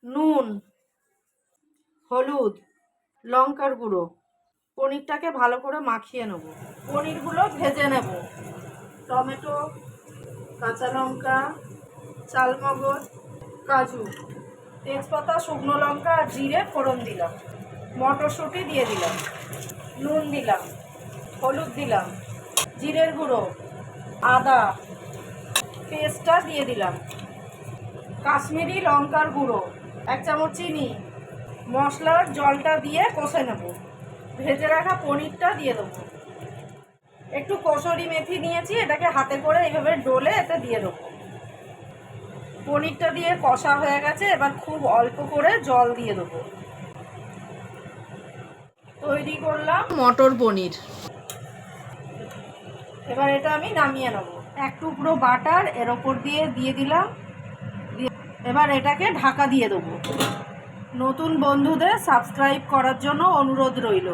নুন, হলুদ, লঙ্কার গুঁড়ো। পনিরটাকে ভালো করে মাখিয়ে নেব। পনিরগুলো ভেজে নেব। টমেটো, কাঁচা লঙ্কা, চালমগজ, কাজু, তেজপাতা, শুকনো লঙ্কা আর জিরে ফোড়ন দিলাম। মটরশুঁটি দিয়ে দিলাম। নুন দিলাম, হলুদ দিলাম, জিরের গুঁড়ো, আদা পেস্টটা দিয়ে দিলাম, কাশ্মীরি লঙ্কার গুঁড়ো, 1 চামচ চিনি, মশলার জলটা দিয়ে কষে নেব। ভেজে রাখা পনিরটা দিয়ে দেবো। একটু কসুরি মেথি নিয়েছি, এটাকে হাতে করে এইভাবে ডলে এতে দিয়ে দেবো। পনিরটা দিয়ে কষা হয়ে গেছে, এবার খুব অল্প করে জল দিয়ে দেবো। তৈরি করলাম মটর পনির। এবার এটা আমি নামিয়ে নেব। 1 টুকরো বাটার এর ওপর দিয়ে দিলাম। এবার এটাকে ঢাকা দিয়ে দেবো। নতুন বন্ধুদের সাবস্ক্রাইব করার জন্য অনুরোধ রইল।